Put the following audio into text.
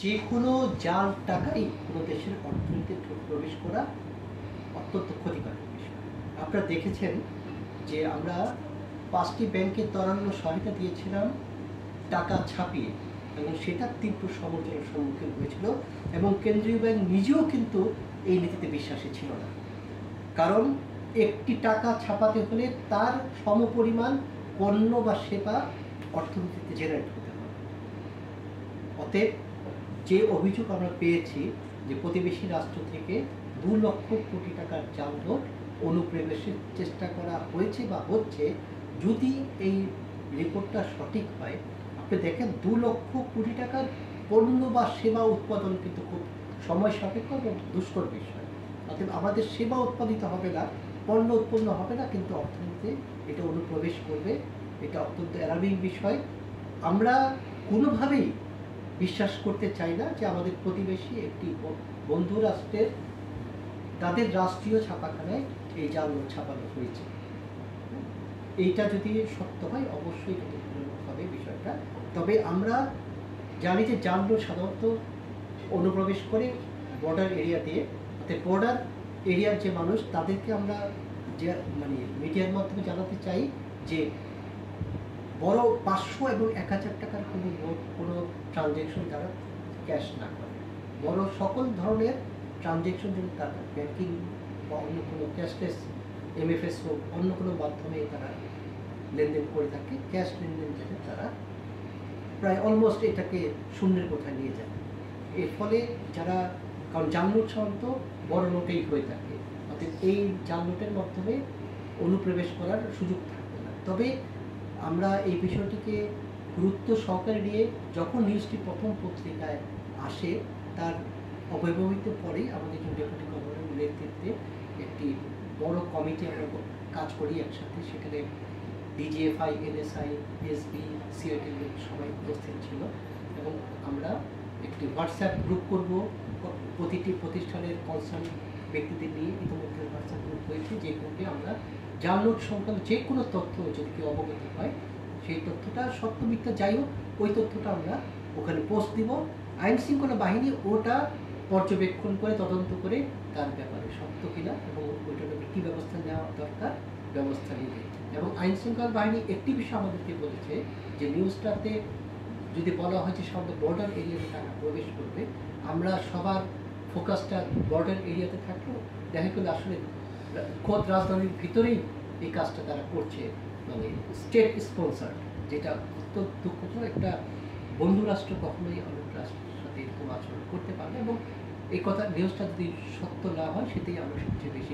যে কোনো জাল টাকাই কোনো দেশের অর্থনীতিতে প্রবেশ করা অত্যন্ত ক্ষতিকর বিষয়। আপনারা দেখেছেন যে আমরা ৫টি ব্যাংকে ত্বরান্বিত সহায়তা দিয়েছিলাম টাকা ছাপিয়ে, এবং সেটা তীব্র সমালোচনার সম্মুখীন হয়েছিল, এবং কেন্দ্রীয় ব্যাংক নিজেও কিন্তু এই নীতিতে বিশ্বাসী ছিল না। কারণ একটি টাকা ছাপাতে হলে তার সমপরিমাণ পণ্য বা সেবা অর্থনীতিতে জেনারেট হতে হবে। অতএব যে অভিযোগ আমরা পেয়েছি যে প্রতিবেশী রাষ্ট্র থেকে ২ লক্ষ কোটি টাকার জাল নোট অনুপ্রবেশের চেষ্টা করা হয়েছে বা হচ্ছে, যদি এই রিপোর্টটা সঠিক হয়, আপনি দেখেন ২ লক্ষ কোটি টাকার পণ্য বা সেবা উৎপাদন কিন্তু খুব সময় সাপেক্ষ এবং দুষ্কর বিষয়। অতএব আমাদের সেবা উৎপাদিত হবে না, পণ্য উৎপন্ন হবে না, কিন্তু অর্থনীতিতে এটা অনুপ্রবেশ করবে। এটা অত্যন্ত অ্যালার্মিং বিষয়। আমরা কোনোভাবেই বিশ্বাস করতে চাই না যে আমাদের প্রতিবেশী একটি বন্ধু রাষ্ট্রের তাদের রাষ্ট্রীয় ছাপাখানায় এই জাল নোট ছাপানো হয়েছে। এইটা যদি সত্য হয়, অবশ্যই এটা হবে বিষয়টা। তবে আমরা জানি যে জাল নোট সাধারণত অনুপ্রবেশ করে বর্ডার এরিয়া দিয়ে, অর্থাৎ বর্ডার এরিয়ার যে মানুষ, তাদেরকে আমরা যে মিডিয়ার মাধ্যমে জানাতে চাই যে বড় ৫০০ এবং ১,০০০ টাকার কোনো ট্রানজ্যাকশন তারা ক্যাশ না করে, বড় সকল ধরনের ট্রানজ্যাকশন যদি তারা ব্যাংকিং বা অন্য কোনো ক্যাশলেস এমএফএস হোক, অন্য কোনো মাধ্যমে তারা লেনদেন করে থাকে, ক্যাশ লেনদেন থেকে তারা প্রায় অলমোস্ট এটাকে শূন্যের কোথায় নিয়ে যায়। এর ফলে যারা, কারণ জাল নোট সাধারণত বড় নোটেই হয়ে থাকে, অর্থাৎ এই জাল নোটের মাধ্যমে অনুপ্রবেশ করার সুযোগ থাকবে না। তবে আমরা এই বিষয়টিকে গুরুত্ব সহকারে নিয়ে, যখন নিউজটি প্রথম পত্রিকায় আসে তার অব্যবহিত পরেই আমাদের ডেপুটি গভর্নরের নেতৃত্বে একটি বড় কমিটি আমরা কাজ করি একসাথে। সেখানে ডিজিএফআই, এনএসআই, এসবি, সিআইটি সবাই উপস্থিত ছিল, এবং আমরা একটি হোয়াটসঅ্যাপ গ্রুপ করব প্রতিটি প্রতিষ্ঠানের কনসার্ন ব্যক্তিদের নিয়ে। ইতিমধ্যে হোয়াটসঅ্যাপ গ্রুপ হয়েছে, যে গ্রুপে আমরা জাল নোট সংক্রান্ত যে কোনো তথ্য যদি কেউ অবগত হয়, সেই তথ্যটা সত্য মিথ্যা যাই হোক, ওই তথ্যটা আমরা ওখানে পোস্ট দিব। আইন শৃঙ্খলা বাহিনী ওটা পর্যবেক্ষণ করে, তদন্ত করে তার ব্যাপারে সত্য কিনা এবং ওইটার ব্যাপারে কী ব্যবস্থা নেওয়া দরকার ব্যবস্থা নেবে। এবং আইন শৃঙ্খলা বাহিনী একটি বিষয় আমাদেরকে বলেছে যে নিউজটাতে যদি বলা হয় যে সব বর্ডার এরিয়াতে টাকা প্রবেশ করবে, আমরা সবার ফোকাসটা বর্ডার এরিয়াতে থাকলেও দেখা গেল আসলে খোদ রাজধানীর ভিতরেই এই কাজটা তারা করছে, স্টেট স্পন্সার, যেটা অত্যন্ত দুঃখজনক। একটা বন্ধু রাষ্ট্র কখনোই অন্য রাষ্ট্রের সাথে এরকম আচরণ করতে পারবে, এবং এই কথা নিউজটা যদি সত্য না হয়, সেটাই আমরা সবচেয়ে বেশি